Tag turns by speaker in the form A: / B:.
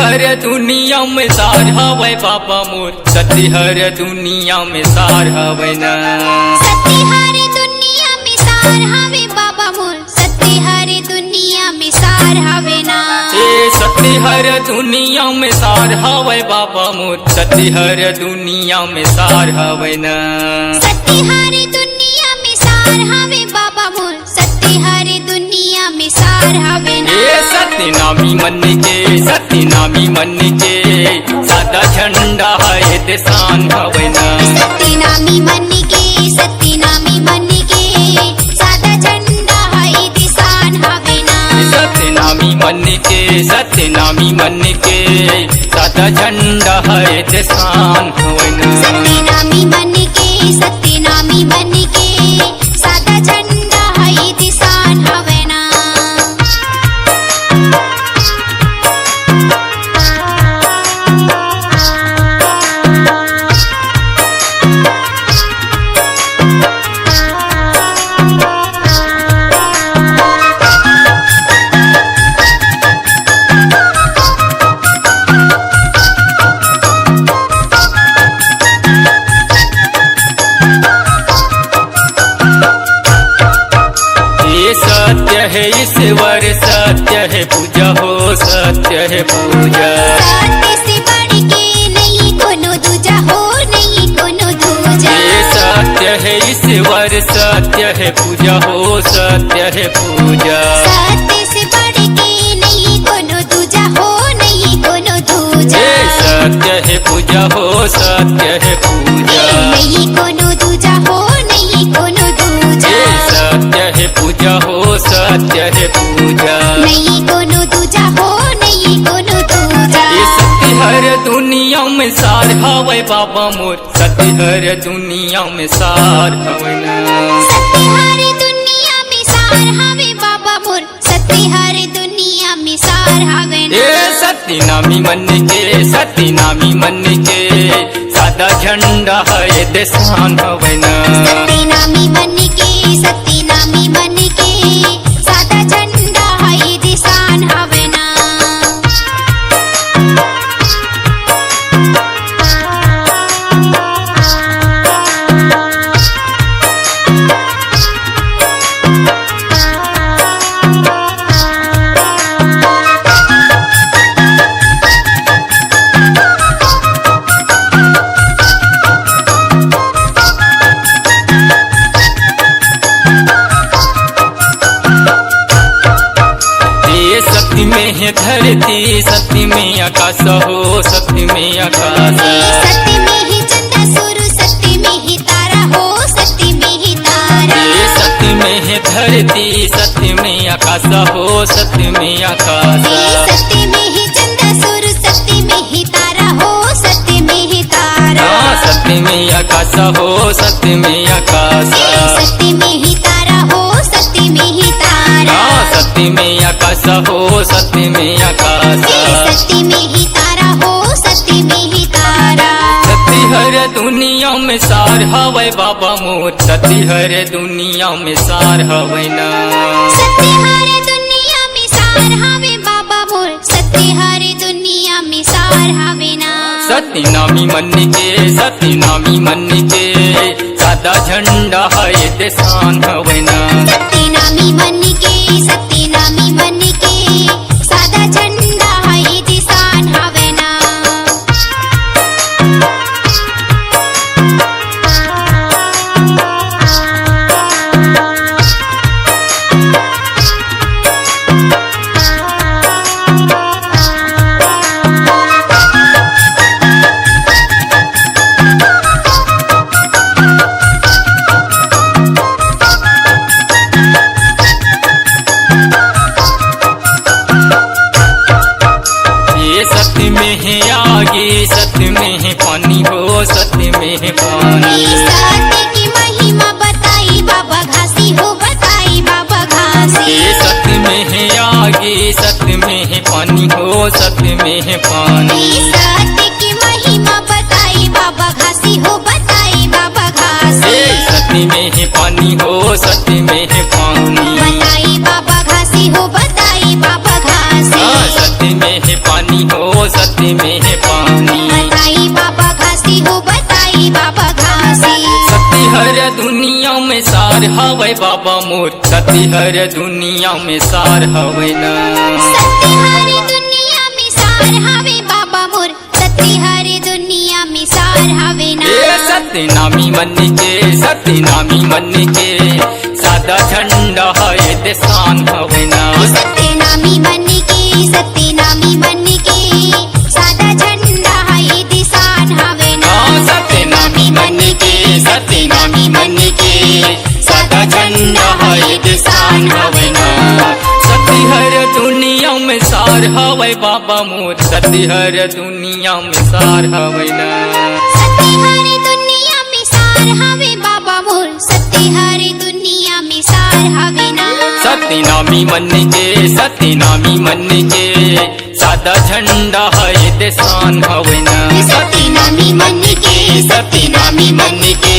A: हर दुनिया में सार हवे बाबा मोर, सती हर दुनिया में सार हवे ना।
B: सती हर दुनिया में सार हवे बाबा मोर, सती हर दुनिया में सार हवे ना।
A: ए सती हर दुनिया में सार हवे बाबा मोर, सती हर दुनिया में सार हवे ना।
B: सती हर दुनिया में सार हवे बाबा मोर, सती हर दुनिया में सार हवे ना।
A: ए सती नामी मन के, सती नामी मन के सादा झंडा है देसान हवे ना।
B: सती नामी मन के, सती नामी मन के सादा झंडा है दिसान हवे ना।
A: सती नामी मन के, सती नामी मन के सादा झंडा है देसान हवे ना।
B: सती नामी मन के, सती नामी मन के सादा झंडा है दिसान हवे ना।
A: सत्य है ईश्वर, सत्य है पूजा हो, सत्य है पूजा।
B: सत्य से बढ़ के नहीं कोनो दूजा हो, नहीं कोनो दूजा।
A: ये सत्य है ईश्वर, सत्य है पूजा हो, सत्य है पूजा।
B: सत्य से बढ़ के नहीं कोनो दूजा हो, नहीं कोनो दूजा।
A: ये सत्य है पूजा हो, सत्य है पूजा।
B: नहीं कोनो दूजा हो, नहीं कोनो दूजा।
A: ये सत्य है पूजा हो, सत्य है पूजा।
B: नहीं कोनो दूजा हो, नहीं कोनो दूजा।
A: ये सती हर दुनिया में सार हवे बाबा मोर, सती हर दुनिया में सार हवे ना।
B: सती हर दुनिया में सार हवे बाबा मोर, सती हर दुनिया में सार हवे ना।
A: ए सती नामी मन के, सती नामी मन के सादा झंडा है देसान हवे ना।
B: सती नामी मन के, सती नामी मन के सादा झंडा है दिसान हवे ना।
A: सती में है धरती, सती में आकाश हो, सती में आकाश।
B: सती में ही चंदा सूरज, सती में ही तारा हो, सती में ही तारा।
A: सती में है धरती, सती में आकाश हो, सती में आकाश।
B: सती में ही चंदा सूरज, सती में ही तारा हो, सती में ही तारा।
A: सती में आकाश हो, सती में आकाश।
B: सती में ही तारा हो, सती में ही तारा।
A: सती में आकाश हो, सती में आकाश।
B: सती में ही तारा हो, सती में ही तारा।
A: सती हर दुनिया में सार हवे बाबा मोर, सती हर दुनिया में सार हवे ना।
B: सती हर दुनिया में सार हवे बाबा मोर, सती हर दुनिया में सार हवे ना।
A: सती नामी मन के, सती नामी मन के सादा झंडा है देसान हवे ना।
B: सती नामी मन के, सती नामी मन के सादा झंडा है दिसान हवे ना।
A: सत्य में है आगे, सत्य में है पानी हो, सत्य में है पानी।
B: सत्य की महिमा बताई बाबा घासी हो, बताई बाबा घासी।
A: सत्य में है आगे, सत्य में है पानी हो, सत्य में है पानी।
B: सत्य की महिमा बताई बाबा घासी हो, बताई बाबा घासी।
A: सत्य में है पानी हो, सत्य में है पानी।
B: बताई बाबा घासी हो, बताई बाबा घासी।
A: सत्य में है पानी पानी हो सत्य में है पानी।
B: बताई बाबा घासी हो बताई बाबा घासी।
A: सत्य हर दुनिया में सार हवे बाबा मोर, सत्य हर दुनिया में सार हवे ना।
B: सत्य हर दुनिया में सार हवे बाबा मोर, सत्य हर दुनिया में सार हवे ना।
A: ये सत्य नामी मन के, सत्य नामी मन के सादा झंडा है देसान हवे ना।
B: सत्य नामी मन के, सत्य नामी मन के सादा झंडा है दिसान हवे ना।
A: सत्य नामी मन के, सत्य नामी मन के सादा झंडा है दिसान हवे ना। सत्य हर दुनिया में सार हवे बाबा मोर, सत्य हर दुनिया में सार हवे ना।
B: सत्य हर दुनिया में सार हवे बाबा मोर, सत्य हर दुनिया में सार हवे ना।
A: सत्य नामी मन के, सत्य नामी मन के सादा झंडा है देसान हवे ना।
B: सत्य नामी मन के, सत्य नामी मन के